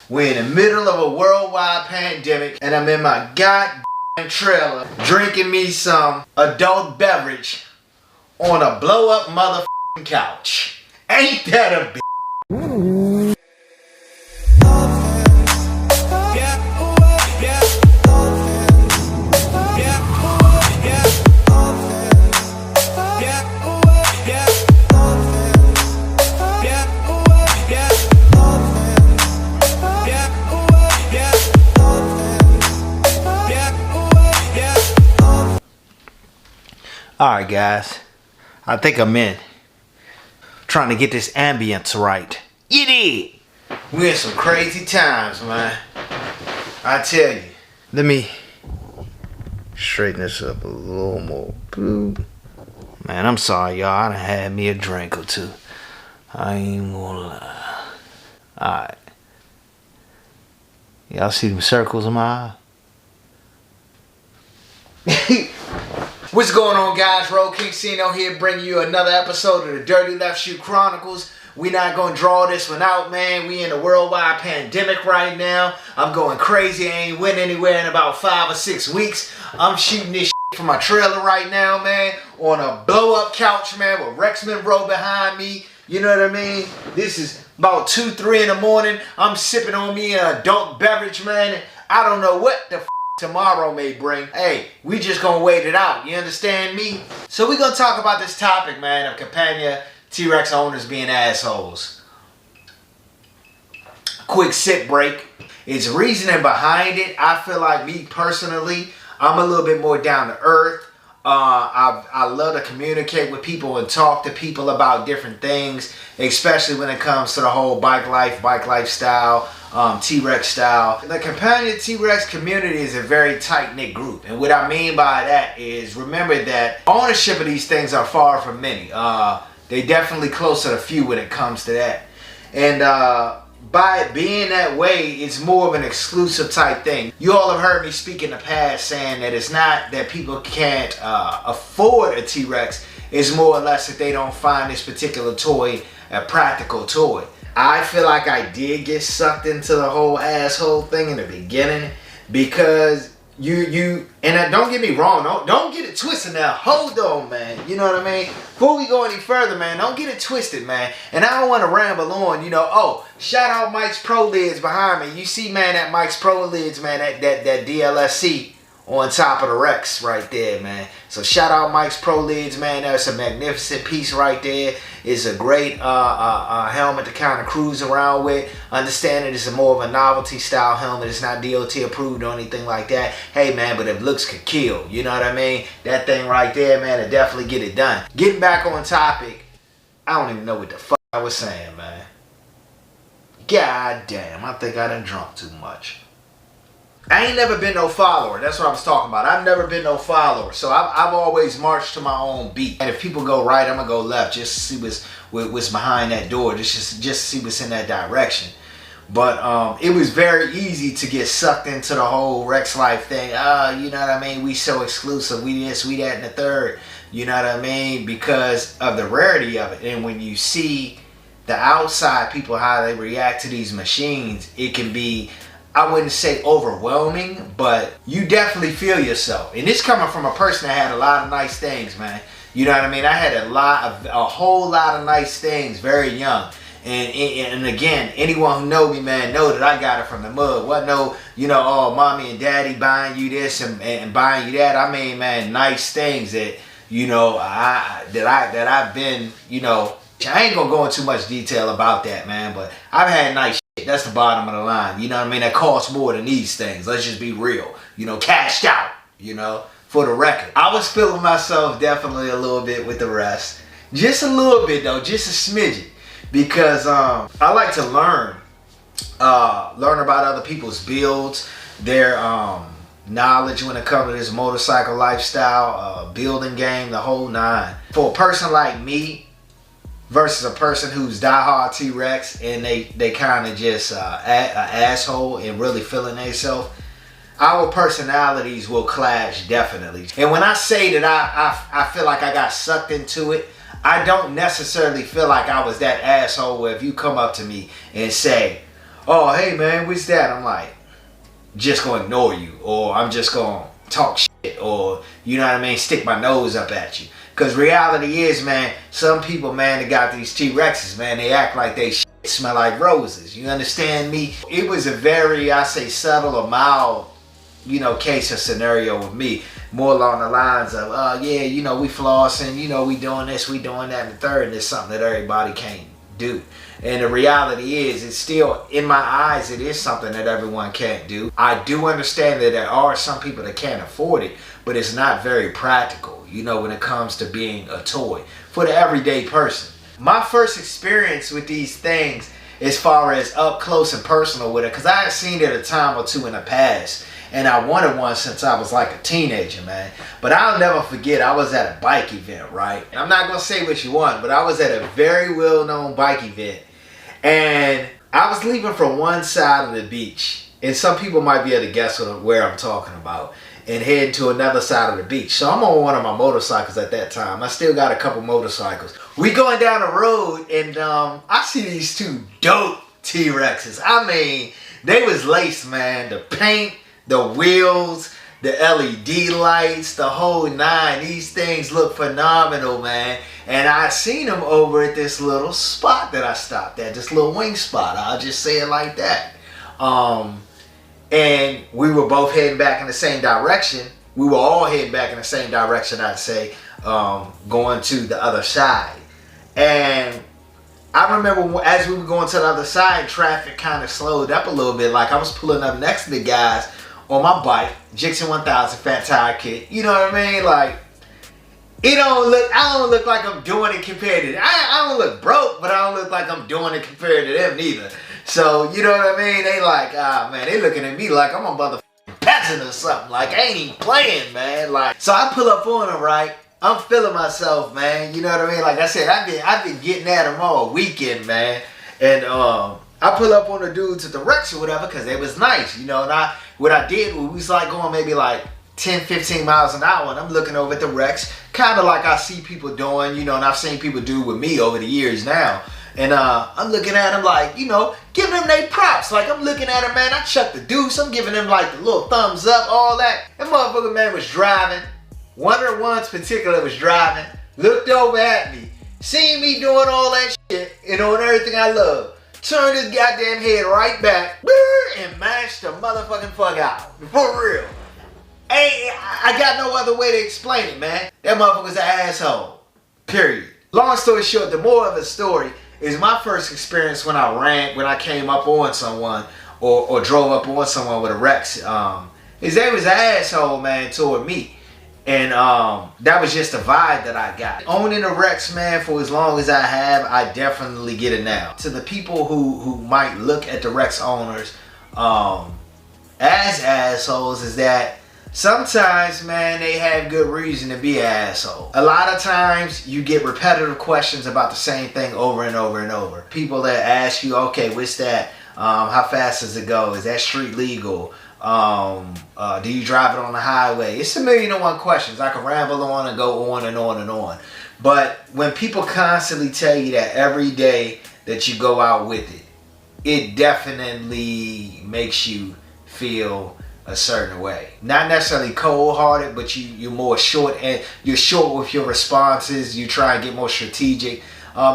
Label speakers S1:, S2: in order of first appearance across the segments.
S1: We're in the middle of a worldwide pandemic, and I'm in my goddamn trailer drinking me some adult beverage on a blow-up motherfucking couch. Ain't that a bitch? Alright guys, I think I'm in. Trying to get this ambience right. You did! We're in some crazy times, man. I tell you. Let me straighten this up a little more. Man, I'm sorry y'all, I done had me a drink or two. I ain't gonna lie. Alright. Y'all see them circles in my eye? What's going on, guys? RoadKingSino here, bringing you another episode of the Dirty Left Shoe Chronicles. We not gonna draw this one out, man. We in a worldwide pandemic right now. I'm going crazy. I ain't went anywhere in about 5 or 6 weeks. I'm shooting this shit from my trailer right now, man, on a blow-up couch, man, with Rexman Row behind me. You know what I mean? This is about 2, 3 in the morning. I'm sipping on me an adult beverage, man. I don't know what the tomorrow may bring. Hey, we just gonna wait it out. You understand me? So we gonna talk about this topic, man, of Campagna T-Rex owners being assholes. Quick sip break. It's reasoning behind it. I feel like, me personally, I'm a little bit more down to earth. I love to communicate with people and talk to people about different things, especially when it comes to the whole bike lifestyle, T-Rex style. The Campagna T-Rex community is a very tight-knit group, and what I mean by that is, remember that ownership of these things are far from many. They definitely close to the few when it comes to that, and by it being that way, it's more of an exclusive type thing. You all have heard me speak in the past saying that it's not that people can't afford a T-Rex. It's more or less that they don't find this particular toy a practical toy. I feel like I did get sucked into the whole asshole thing in the beginning because and don't get me wrong, don't get it twisted now. Hold on, man. You know what I mean? Before we go any further, man, don't get it twisted, man. And I don't want to ramble on, you know. Oh, shout out Mike's Pro Lids behind me. You see, man, that Mike's Pro Lids, man, that DLSC on top of the Rex right there, man. So shout out Mike's Pro Lids, man. That's a magnificent piece right there. It's a great helmet to kind of cruise around with. Understanding it's more of a novelty style helmet. It's not DOT approved or anything like that. Hey, man, but if looks could kill, you know what I mean? That thing right there, man, will definitely get it done. Getting back on topic, I don't even know what the fuck I was saying, man. God damn, I think I done drunk too much. I ain't never been no follower. That's what I was talking about. I've never been no follower. So I've always marched to my own beat. And if people go right, I'm going to go left just to see what's behind that door. Just to see what's in that direction. But it was very easy to get sucked into the whole Rex Life thing. You know what I mean? We so exclusive. We this, we that, and the third. You know what I mean? Because of the rarity of it. And when you see the outside people, how they react to these machines, it can be, I wouldn't say overwhelming, but you definitely feel yourself. And this coming from a person that had a lot of nice things, man. You know what I mean? I had a whole lot of nice things very young. And again, anyone who know me, man, know that I got it from the mud. Wasn't no, you know, oh, mommy and daddy buying you this and buying you that. I mean, man, nice things that, you know, that I've been, you know, I ain't gonna go into too much detail about that, man, but I've had nice shit. That's the bottom of the line. You know what I mean? That costs more than these things. Let's just be real. You know, cashed out, you know, for the record. I was feeling myself definitely a little bit with the rest. Just a little bit, though. Just a smidget. Because I like to learn about other people's builds, their knowledge when it comes to this motorcycle lifestyle, building game, the whole nine. For a person like me, versus a person who's diehard T-Rex and they kind of just an asshole and really feeling themselves, our personalities will clash definitely. And when I say that I feel like I got sucked into it, I don't necessarily feel like I was that asshole where if you come up to me and say, oh, hey man, what's that? I'm like, just gonna ignore you, or I'm just gonna talk shit, or you know what I mean, stick my nose up at you. Cause reality is, man, some people, man, that got these T-Rexes, man, they act like they shit smell like roses. You understand me? It was a very, I say, subtle or mild, you know, case or scenario with me. More along the lines of, yeah, you know, we flossing, you know, we doing this, we doing that, and the third, and it's something that everybody can't do. And the reality is, it's still, in my eyes, it is something that everyone can't do. I do understand that there are some people that can't afford it, but it's not very practical, you know, when it comes to being a toy for the everyday person. My first experience with these things, as far as up close and personal with it, because I had seen it a time or two in the past, and I wanted one since I was like a teenager, man. But I'll never forget, I was at a bike event, right? And I'm not going to say which one, but I was at a very well-known bike event. And I was leaving from one side of the beach. And some people might be able to guess where I'm talking about. And heading to another side of the beach. So I'm on one of my motorcycles at that time. I still got a couple motorcycles. We going down the road, and I see these two dope T-Rexes. I mean, they was laced, man. The paint, the wheels, the LED lights, the whole nine. These things look phenomenal, man. And I seen them over at this little spot that I stopped at, this little wing spot. I'll just say it like that. And we were both heading back in the same direction. We were all heading back in the same direction, I'd say, going to the other side. And I remember as we were going to the other side, traffic kind of slowed up a little bit. Like I was pulling up next to the guys on my bike, Jixon 1000 fat tire kit. You know what I mean? Like, I don't look like I'm doing it compared to them. I don't look broke, but I don't look like I'm doing it compared to them neither. So, you know what I mean? They like, man, they looking at me like I'm a motherfucking peasant or something. Like, I ain't even playing, man. Like, so I pull up on them, right? I'm feeling myself, man. You know what I mean? Like I said, I've been getting at them all weekend, man. And I pull up on the dudes at the Rex or whatever because they was nice, you know. And what I did, we was like going maybe like 10, 15 miles an hour, and I'm looking over at the Rex, kind of like I see people doing, you know, and I've seen people do with me over the years now. And I'm looking at them like, you know, giving them their props. Like, I'm looking at them, man, I chucked the deuce. I'm giving them like the little thumbs up, all that. That motherfucker, man, was driving. One of the ones particular was driving, looked over at me, seen me doing all that shit and doing everything I love. Turned his goddamn head right back and mashed the motherfucking fuck out. For real. I got no other way to explain it, man. That motherfucker's an asshole. Period. Long story short, the moral of the story is my first experience when I came up on someone or drove up on someone with a Rex. Is they was an asshole, man, toward me. And that was just the vibe that I got. Owning a Rex, man, for as long as I have, I definitely get it now. To the people who might look at the Rex owners as assholes, is that sometimes, man, they have good reason to be an asshole. A lot of times you get repetitive questions about the same thing over and over and over. People that ask you, okay, what's that? How fast does it go? Is that street legal? Do you drive it on the highway? It's 1,000,001 questions. I can ramble on and go on and on and on. But when people constantly tell you that every day that you go out with it, it definitely makes you feel a certain way. Not necessarily cold-hearted, but you're more short, and you're short with your responses. You try and get more strategic.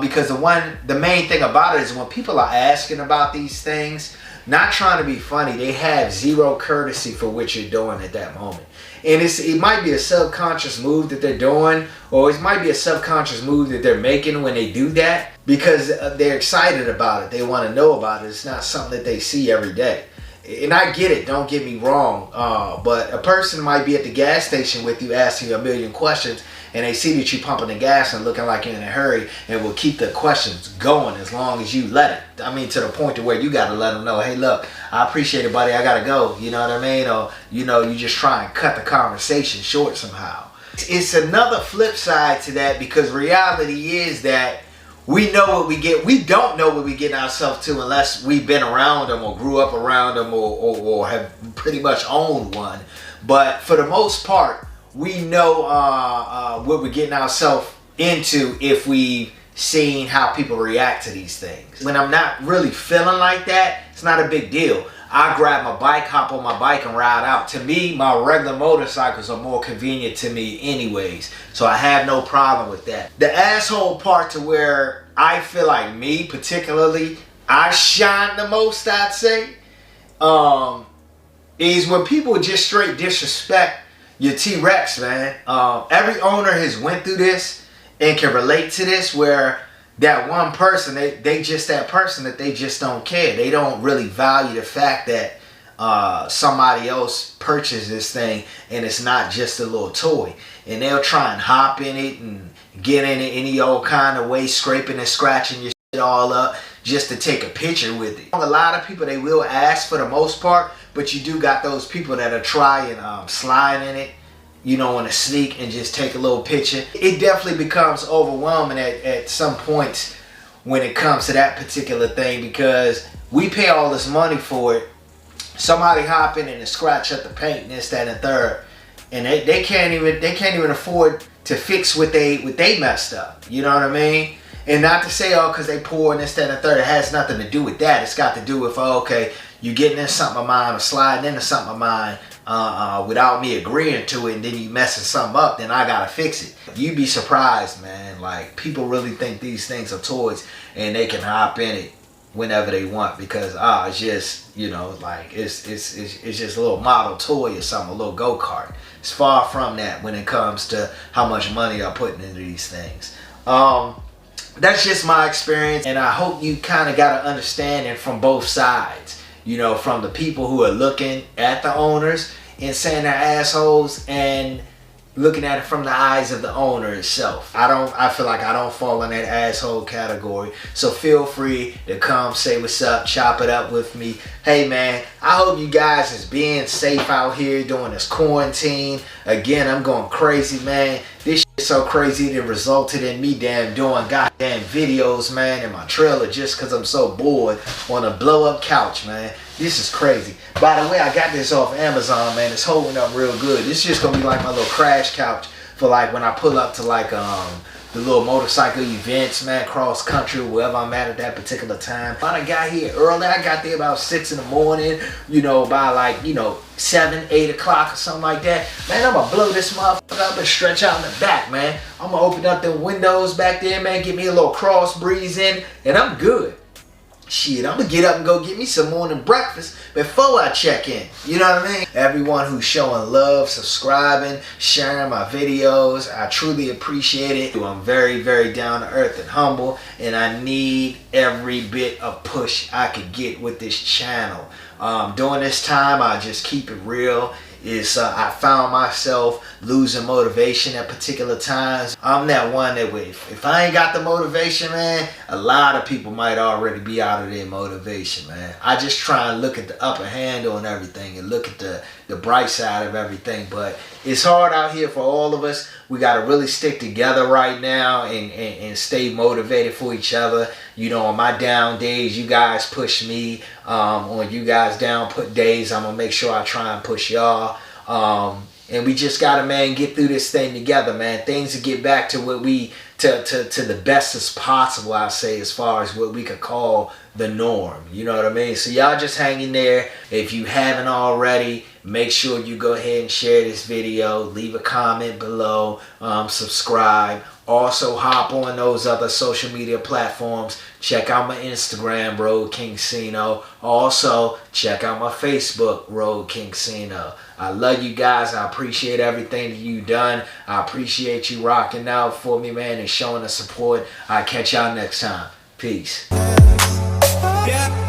S1: Because the main thing about it is when people are asking about these things, not trying to be funny, they have zero courtesy for what you're doing at that moment. And it might be a subconscious move that they're doing, or it might be a subconscious move that they're making when they do that because they're excited about it. They want to know about it. It's not something that they see every day. And I get it, don't get me wrong, but a person might be at the gas station with you asking you 1,000,000 questions, and they see that you're pumping the gas and looking like you're in a hurry, and will keep the questions going as long as you let it. I mean, to the point to where you got to let them know, hey, look, I appreciate it, buddy, I got to go, you know what I mean? Or, you know, you just try and cut the conversation short somehow. It's another flip side to that, because reality is that we know what we get. We don't know what we get ourselves to unless we've been around them or grew up around them or have pretty much owned one. But for the most part, we know what we're getting ourselves into if we seeing how people react to these things. When I'm not really feeling like that, it's not a big deal. I grab my bike, hop on my bike, and ride out. To me, my regular motorcycles are more convenient to me anyways, so I have no problem with that. The asshole part to where I feel like me particularly, I shine the most, I'd say, is when people just straight disrespect your T-Rex, man. Every owner has went through this and can relate to this, where that one person, they just that person that they just don't care. They don't really value the fact that somebody else purchased this thing and it's not just a little toy. And they'll try and hop in it and get in it any old kind of way, scraping and scratching your shit all up just to take a picture with it. A lot of people, they will ask for the most part, but you do got those people that'll try and slide in it, you know, on a sneak and just take a little picture. It definitely becomes overwhelming at some points when it comes to that particular thing, because we pay all this money for it. Somebody hop in and scratch up the paint and this, that, and third, and they can't even afford to fix what they messed up. You know what I mean? And not to say, oh, because they pour in this, that, and third, it has nothing to do with that. It's got to do with, oh, okay, you getting in something of mine or sliding into something of mine without me agreeing to it, and then you messing something up, then I gotta fix it. You'd be surprised, man. Like, people really think these things are toys and they can hop in it whenever they want, because it's just, you know, like it's just a little model toy or something, a little go-kart. It's far from that when it comes to how much money I'm putting into these things. That's just my experience, and I hope you kind of got an understanding from both sides. You know, from the people who are looking at the owners and saying they're assholes, and looking at it from the eyes of the owner itself. I feel like I don't fall in that asshole category. So feel free to come say what's up, chop it up with me. Hey man, I hope you guys is being safe out here during this quarantine. Again, I'm going crazy, man. This shit's so crazy it resulted in me doing goddamn videos, man, in my trailer just because I'm so bored on a blow up couch, man. This is crazy. By the way, I got this off Amazon, man. It's holding up real good. This is just gonna be like my little crash couch for like when I pull up to like the little motorcycle events, man, cross country, wherever I'm at that particular time. I got here early. I got there about 6 in the morning, you know, by like, you know, 7, 8 o'clock or something like that. Man, I'm gonna blow this motherfucker up and stretch out in the back, man. I'm gonna open up the windows back there, man, get me a little cross breeze in, and I'm good. Shit, I'm gonna get up and go get me some morning breakfast before I check in. You know what I mean? Everyone who's showing love, subscribing, sharing my videos, I truly appreciate it. I'm very, very down to earth and humble, and I need every bit of push I could get with this channel. During this time, I just keep it real. I found myself losing motivation at particular times. I'm that one that if I ain't got the motivation, man, a lot of people might already be out of their motivation, man. I just try and look at the upper hand on everything and look at the bright side of everything. But it's hard out here for all of us. We got to really stick together right now and stay motivated for each other. You know, on my down days, you guys push me. On you guys down put days, I'm going to make sure I try and push y'all. And we just got to, man, get through this thing together, man. Things to get back to what to the best as possible, I say, as far as what we could call the norm. You know what I mean? So y'all just hang in there. If you haven't already, make sure you go ahead and share this video. Leave a comment below. Subscribe. Also, hop on those other social media platforms. Check out my Instagram, RoadKingSino. Also, check out my Facebook, RoadKingSino. I love you guys. I appreciate everything that you've done. I appreciate you rocking out for me, man, and showing the support. I'll catch y'all next time. Peace. Yeah.